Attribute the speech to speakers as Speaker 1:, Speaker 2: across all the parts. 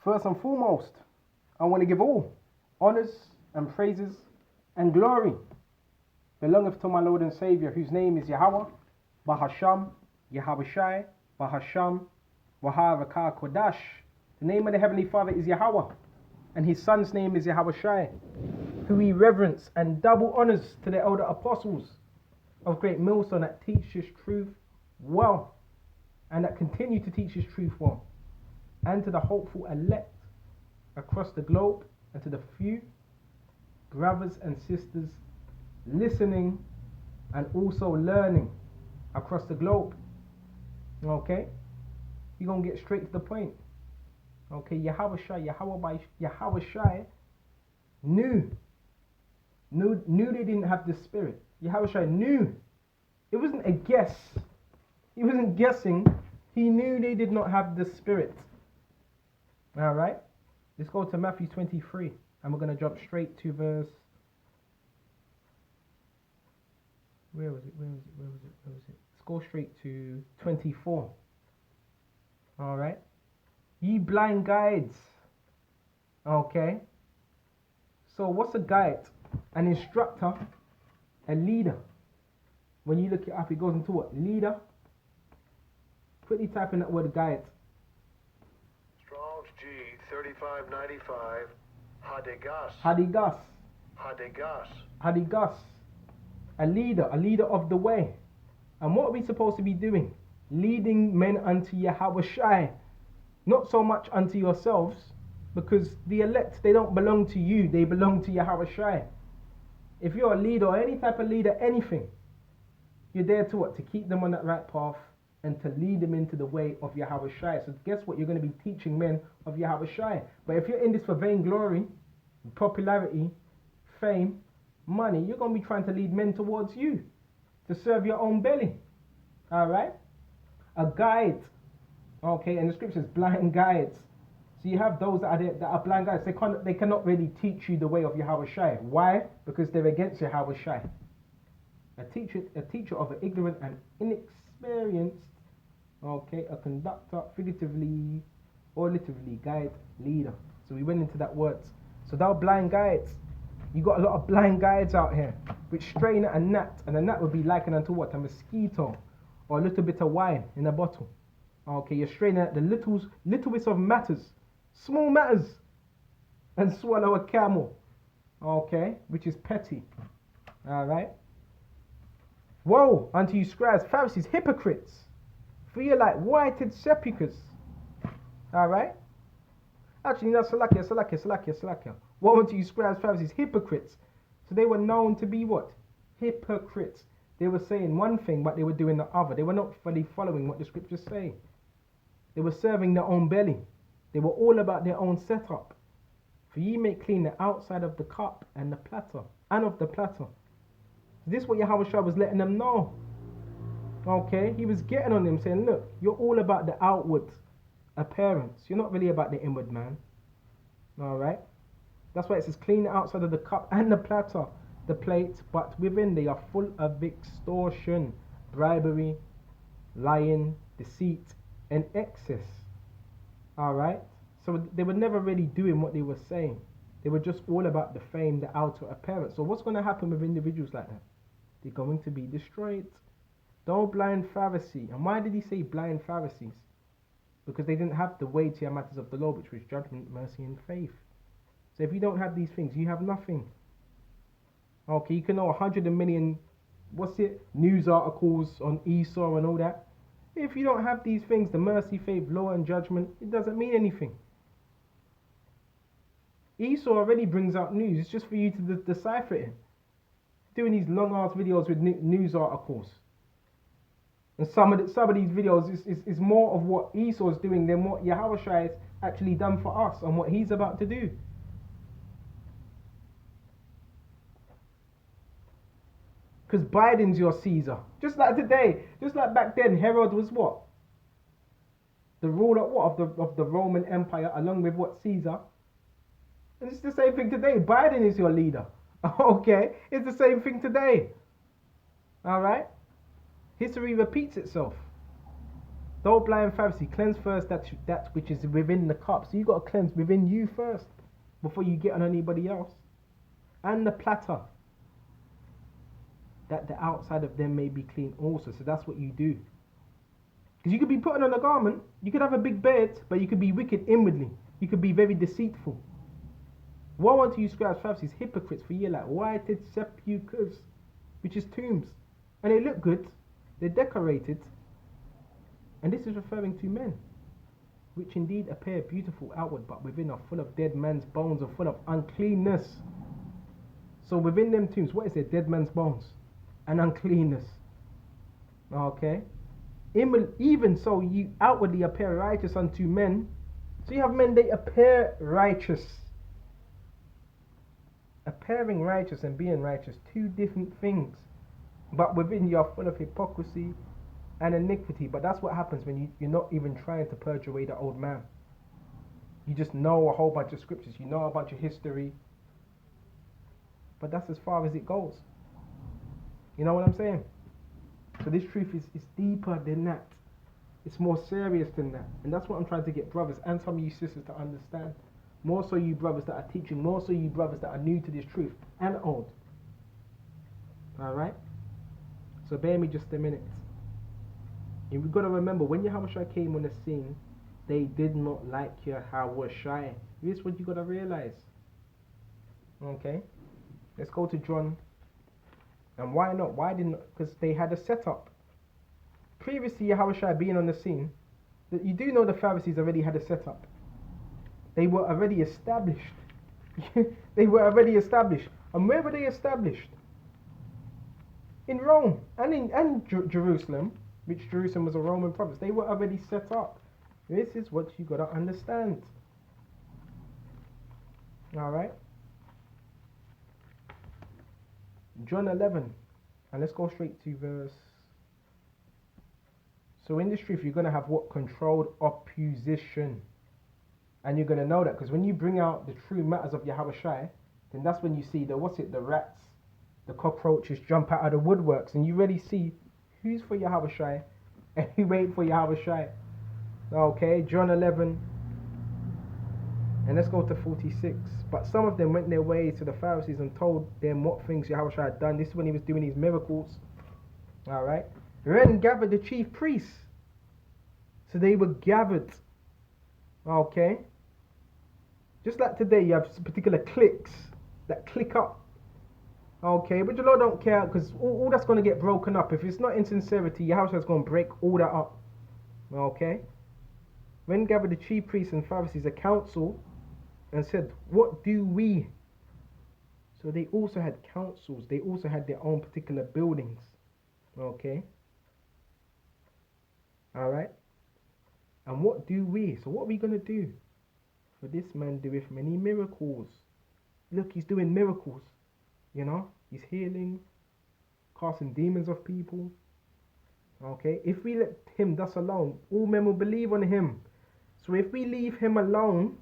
Speaker 1: First and foremost, I want to give all honors and praises and glory belongeth to my Lord and Savior, whose name is Yahweh, Bahasham, Yahawashi, Bahasham, Waharakah Kodash. The name of the Heavenly Father is Yahweh, and his Son's name is Yahawashi, who he reverence and double honors to the elder apostles of Great Millstone that teach his truth well, and that continue to teach his truth well, and to the hopeful elect across the globe, and to the few brothers and sisters listening and also learning across the globe. Okay, you're gonna get straight to the point. Okay, Yahawashi knew they didn't have the spirit. Yahawashi knew. It wasn't a guess. He wasn't guessing. He knew they did not have the spirit. All right, let's go to Matthew 23, and we're gonna jump straight to verse. Where was it? Let's go straight to 24. All right. Ye blind guides. Okay. So what's a guide? An instructor, a leader. When you look it up, it goes into what? Leader. Quickly type in that word guide.
Speaker 2: Strong's G 3595.
Speaker 1: Hadigas. A leader of the way. And what are we supposed to be doing? Leading men unto Yahawashi. Not so much unto yourselves, because the elect, they don't belong to you, they belong to Yahawashi. If you're a leader or any type of leader, anything, you're there to what? To keep them on that right path and to lead them into the way of Yahawashi. So guess what? You're going to be teaching men of Yahawashi. But if you're in this for vainglory, popularity, fame, money, you're going to be trying to lead men towards you, to serve your own belly. Alright? A guide. Okay, and the scriptures, blind guides. So you have those that are blind guides. They cannot really teach you the way of Yahawashi. Why? Because they're against Yahawashi. A teacher of an ignorant and inexperienced, okay, a conductor, figuratively or literally, guide, leader. So we went into that words. So thou blind guides. You got a lot of blind guides out here, which strain at a gnat, and a gnat would be likened unto what? A mosquito, or a little bit of wine in a bottle. Okay, you're straining at the littlest of matters, small matters, and swallow a camel. Okay, which is petty. All right. Woe unto you scribes, Pharisees, hypocrites, for you're like whited sepulchres. All right. Actually, no, Salakia. Woe unto you scribes, Pharisees, hypocrites. So they were known to be what? Hypocrites. They were saying one thing, but they were doing the other. They were not fully following what the scriptures say. They were serving their own belly. They were all about their own setup. For ye make clean the outside of the cup and the platter, and of the platter. This is what Yahawashi was letting them know. Okay, he was getting on them, saying, look, you're all about the outward appearance. You're not really about the inward man. Alright? That's why it says clean the outside of the cup and the platter, the plate, but within they are full of extortion, bribery, lying, deceit, and excess. Alright? So they were never really doing what they were saying. They were just all about the fame, the outer appearance. So what's going to happen with individuals like that? They're going to be destroyed. Don't blind Pharisee. And why did he say blind Pharisees? Because they didn't have the weightier matters of the law, which was judgment, mercy, and faith. So if you don't have these things, you have nothing. Okay, you can know 100 million, news articles on Esau and all that. If you don't have these things, the mercy, faith, law, and judgment, it doesn't mean anything. Esau already brings out news. It's just for you to decipher it. Doing these long ass videos with news articles. And some of these videos is more of what Esau's doing than what Yahawashi has actually done for us and what he's about to do. Because Biden's your Caesar. Just like today, just like back then, Herod was what? The ruler of the Roman Empire, along with what? Caesar. And it's the same thing today. Biden is your leader. Okay, it's the same thing today. All right. History repeats itself. Thou blind Pharisee, cleanse first that which is within the cup. So you got to cleanse within you first before you get on anybody else. And the platter, that the outside of them may be clean also. So that's what you do. Because you could be putting on a garment, you could have a big beard, but you could be wicked inwardly. You could be very deceitful. Woe unto you, scribes, Pharisees, hypocrites, for ye like whited sepulchres, which is tombs. And they look good, they're decorated. And this is referring to men, which indeed appear beautiful outward, but within are full of dead man's bones, and full of uncleanness. So within them tombs, what is it? Dead man's bones and uncleanness. Okay? Even so, you outwardly appear righteous unto men. So you have men, they appear righteous. Appearing righteous and being righteous, two different things. But within you are full of hypocrisy and iniquity. But that's what happens when you're not even trying to purge away the old man. You just know a whole bunch of scriptures, you know a bunch of history, but that's as far as it goes. You know what I'm saying? So this truth is deeper than that. It's more serious than that. And that's what I'm trying to get brothers and some of you sisters to understand. More so you brothers that are teaching, more so you brothers that are new to this truth and old. Alright? So bear me just a minute. And we've got to remember, when Yahawashi came on the scene, they did not like Yahawashi. This is what you got to realize. Okay? Let's go to John. And why not? Why didn't? Because they had a setup. Previously, Yahawashi being on the scene, that you do know the Pharisees already had a setup. They were already established. They were already established. And where were they established? In Rome and in Jerusalem, which Jerusalem was a Roman province. They were already set up. This is what you got to understand. Alright? John 11. And let's go straight to verse. So in this truth, you're going to have what? Controlled opposition. And you're going to know that because when you bring out the true matters of Yahawashi, then that's when you see the rats, the cockroaches jump out of the woodworks, and you really see who's for Yahawashi and who ain't for Yahawashi. Okay, John 11, and let's go to 46. But some of them went their ways to the Pharisees and told them what things Yahawashi had done. This is when he was doing his miracles. Alright. Then gathered the chief priests. So they were gathered. Okay. Just like today, you have particular cliques that click up. Okay, but the Lord don't care because all that's going to get broken up. If it's not in sincerity, Yahawashi is going to break all that up. Okay. Then gathered the chief priests and Pharisees a council and said, what do we? So they also had councils. They also had their own particular buildings. Okay. Alright. And what do we? So what are we going to do? For this man doeth many miracles. Look, he's doing miracles. You know, he's healing, casting demons off people. Okay, if we let him thus alone, all men will believe on him. So if we leave him alone,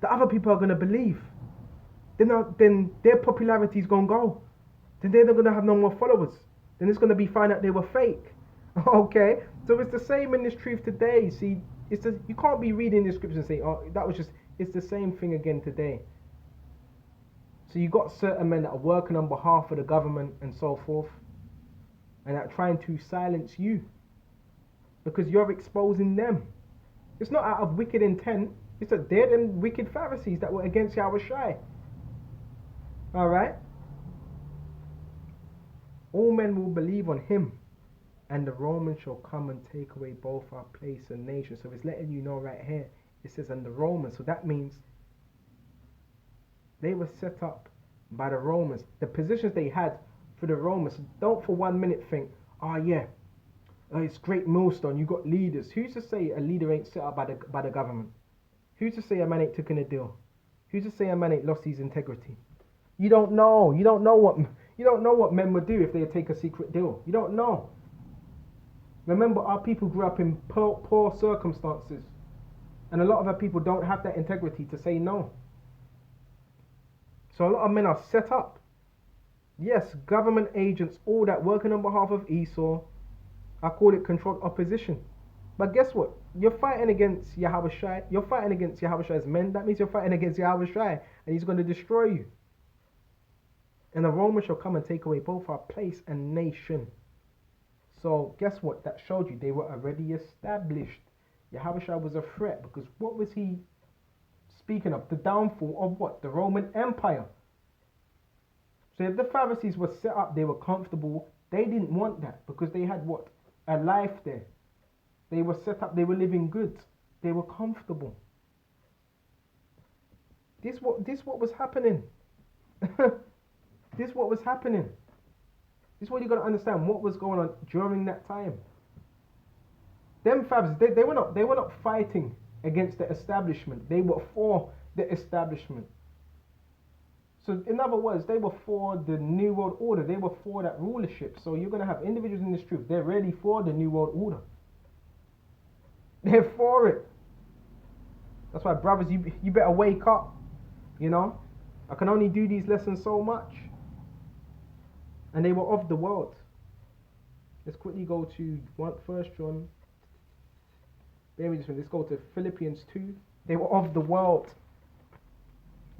Speaker 1: the other people are going to believe. Then their popularity is going to go. Then they're not going to have no more followers. Then it's going to be found out they were fake. Okay, so it's the same in this truth today. See, you can't be reading the scriptures and say, oh, that was just, it's the same thing again today. So you got certain men that are working on behalf of the government and so forth, and are trying to silence you because you're exposing them. It's not out of wicked intent. It's that they're them wicked Pharisees that were against Yahawashi. Alright? All men will believe on him, and the Romans shall come and take away both our place and nation. So it's letting you know right here. It says, and the Romans. So that means they were set up by the Romans. The positions they had for the Romans. Don't for 1 minute think, oh yeah, it's great millstone. You got leaders. Who's to say a leader ain't set up by the government? Who's to say a man ain't taken a deal? Who's to say a man ain't lost his integrity? You don't know. You don't know what men would do if they take a secret deal. You don't know. Remember, our people grew up in poor circumstances, and a lot of our people don't have that integrity to say no. So a lot of men are set up. Yes, government agents, all that working on behalf of Esau. I call it controlled opposition. But guess what? You're fighting against Yahawashi. You're fighting against Yahawashi's men. That means you're fighting against Yahawashi, and he's going to destroy you. And the Romans shall come and take away both our place and nation. So guess what? That showed you they were already established. Yahawashi was a threat because what was he speaking of? The downfall of what? The Roman Empire. So if the Pharisees were set up, they were comfortable. They didn't want that because they had what? A life there. They were set up. They were living good. They were comfortable. This what was happening. This what was happening. This is what you got to understand. What was going on during that time? Them Pharisees, they were not fighting against the establishment. They were for the establishment. So in other words, they were for the New World Order. They were for that rulership. So you're going to have individuals in this truth. They're ready for the New World Order. They're for it. That's why, brothers, you better wake up. You know, I can only do these lessons so much. And they were of the world. Let's quickly go to 1 John. Bear with me. Let's go to Philippians 2. They were of the world.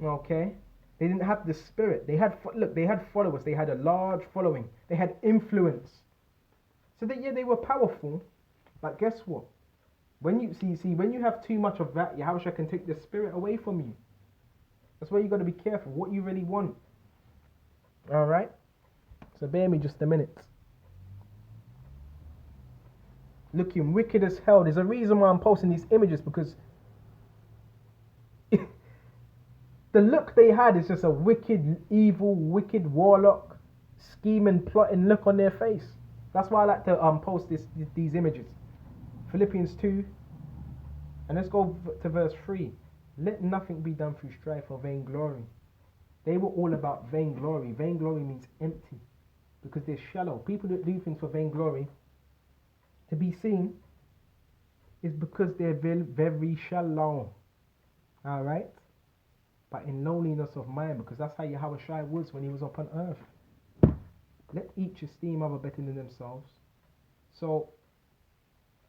Speaker 1: Okay. They didn't have the spirit. They had followers. They had a large following. They had influence. So that they were powerful. But guess what? When you see when you have too much of that, Yahawashi can take the spirit away from you. That's why you got to be careful what you really want. All right. So bear me just a minute. Looking wicked as hell. There's a reason why I'm posting these images, because the look they had is just a wicked, evil, wicked warlock, scheming, plotting look on their face. That's why I like to post these images. Philippians 2, and let's go to verse 3. Let nothing be done through strife or vainglory. They were all about vainglory. Vainglory means empty, because they're shallow. People that do things for vainglory, to be seen, is because they're very, very shallow. Alright? But in lowliness of mind, because that's how Yahawashi was when he was upon earth. Let each esteem other better than themselves. So,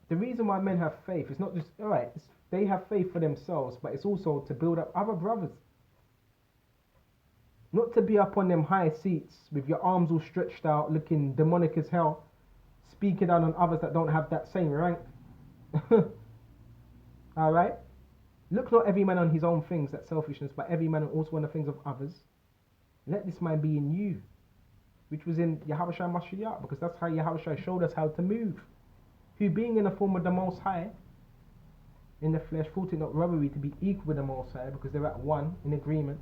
Speaker 1: the reason why men have faith is not just, alright, they have faith for themselves, but it's also to build up other brothers. Not to be up on them high seats with your arms all stretched out, looking demonic as hell, speaking down on others that don't have that same rank. Alright? Look not every man on his own things, that's selfishness, but every man also on the things of others. Let this mind be in you, which was in Yahawashi Mashiach, because that's how Yahawashi showed us how to move. Who, being in the form of the Most High, in the flesh, thought it not robbery to be equal with the Most High, because they're at one, in agreement.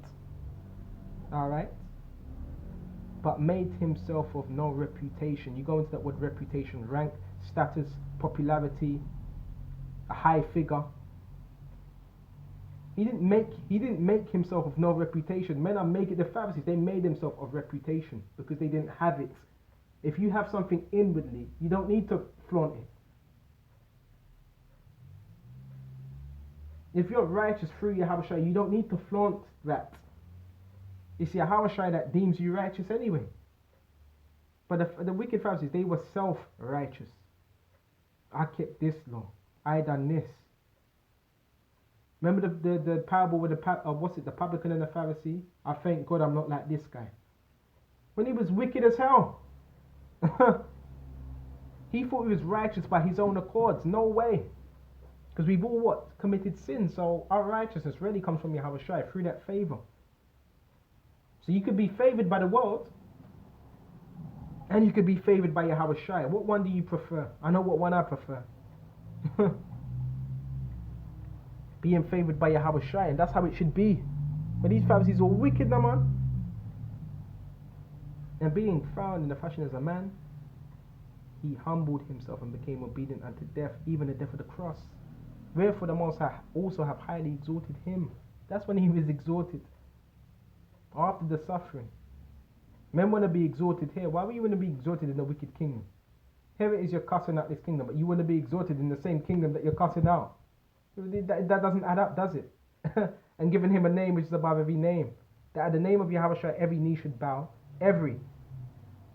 Speaker 1: Alright? But made himself of no reputation. You go into that word reputation, rank, status, popularity, a high figure. He didn't make himself of no reputation. Men are making, the Pharisees, they made themselves of reputation because they didn't have it. If you have something inwardly, you don't need to flaunt it. If you're righteous through Yahawashi, you don't need to flaunt that. It's Yahawashi that deems you righteous anyway. But the wicked Pharisees, they were self-righteous. I kept this law. I done this. Remember the parable with the publican and the Pharisee? I thank God I'm not like this guy. When he was wicked as hell. He thought he was righteous by his own accords. No way. Because we've all committed sin. So our righteousness really comes from Yahawashi through that favor. So you could be favored by the world, and you could be favored by Yahawashi. What one do you prefer? I know what one I prefer. Being favored by Yahawashi, and that's how it should be. But these Pharisees were wicked, no man. And being found in the fashion as a man, he humbled himself and became obedient unto death, even the death of the cross. Wherefore the Most High also have highly exalted him. That's when he was exalted. After the suffering. Men want to be exalted here. Why would you want to be exalted in the wicked kingdom? Here it is, you're cussing out this kingdom, but you want to be exalted in the same kingdom that you're cussing out. That doesn't add up, does it? And giving him a name which is above every name. That at the name of Yahawashi every knee should bow. Every.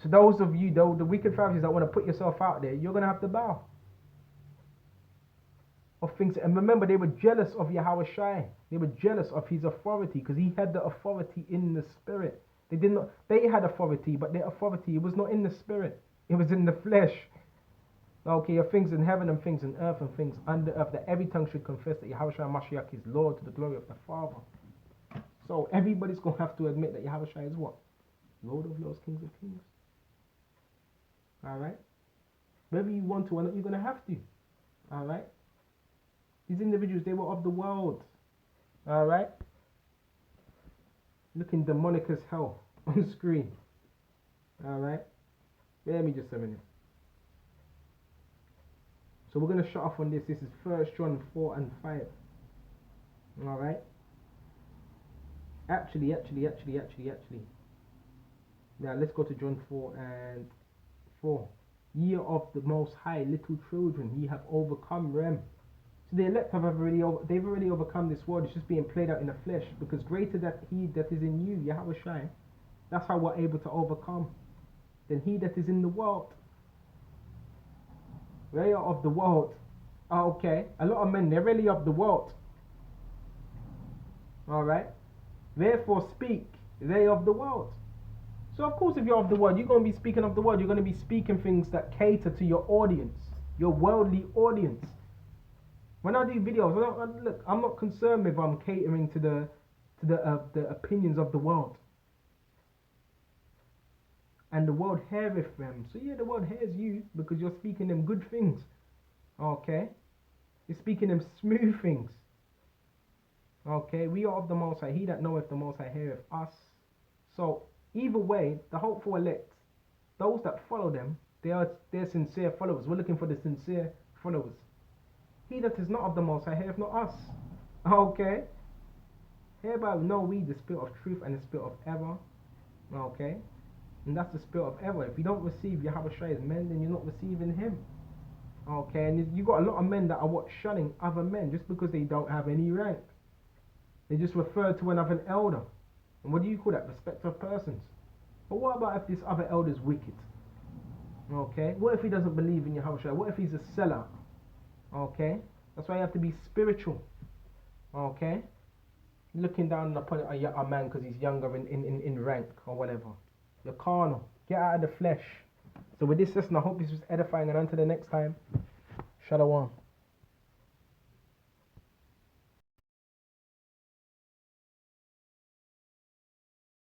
Speaker 1: So those of you, though, the wicked Pharisees that want to put yourself out there, you're going to have to bow. of things. And remember, they were jealous of Yahawashi. They were jealous of his authority because he had the authority in the spirit. They did not. They had authority, but their authority was not in the spirit. It was in the flesh. Okay, of things in heaven and things in earth and things under earth, that every tongue should confess that Yahawashi Mashiach is Lord to the glory of the Father. So everybody's going to have to admit that Yahawashi is what? Lord of Lords, Kings of Kings. Alright? Whether you want to or not, you're going to have to. Alright? These individuals, they were of the world. Alright? Looking demonic as hell on screen. Alright? Bear me just a minute. So we're going to shut off on this. This is 1 John 4 and 5. Alright? Actually. Now let's go to John 4 and 4. Ye of the Most High, little children, ye have overcome them. So the elect have they've already overcome this world. It's just being played out in the flesh. Because greater that he that is in you, Yahawashi, that's how we're able to overcome, than he that is in the world. They are of the world. Okay. A lot of men, they're really of the world. Alright. Therefore speak, they of the world. So of course if you're of the world, you're going to be speaking of the world. You're going to be speaking things that cater to your audience. Your worldly audience. When I do videos, look, I'm not concerned if I'm catering to the opinions of the world. And the world heareth them. So yeah, the world hears you because you're speaking them good things. Okay? You're speaking them smooth things. Okay? We are of the Most High. He that knoweth the Most High heareth us. So either way, the hopeful elect, those that follow them, they're sincere followers. We're looking for the sincere followers. He that is not of the Most High heareth not us. Okay? Hereby know we the spirit of truth and the spirit of error. Okay? And that's the spirit of error. If you don't receive Yahawashi as men, then you're not receiving him. Okay, and you got a lot of men that are shunning other men just because they don't have any rank. They just refer to another elder. And what do you call that? Respect of persons. But what about if this other elder is wicked? Okay, what if he doesn't believe in Yahawashi? What if he's a sellout? Okay, that's why you have to be spiritual. Okay, looking down upon a man because he's younger in rank or whatever. You're carnal. Get out of the flesh. So with this lesson, I hope this was edifying, and until the next time, Shalom.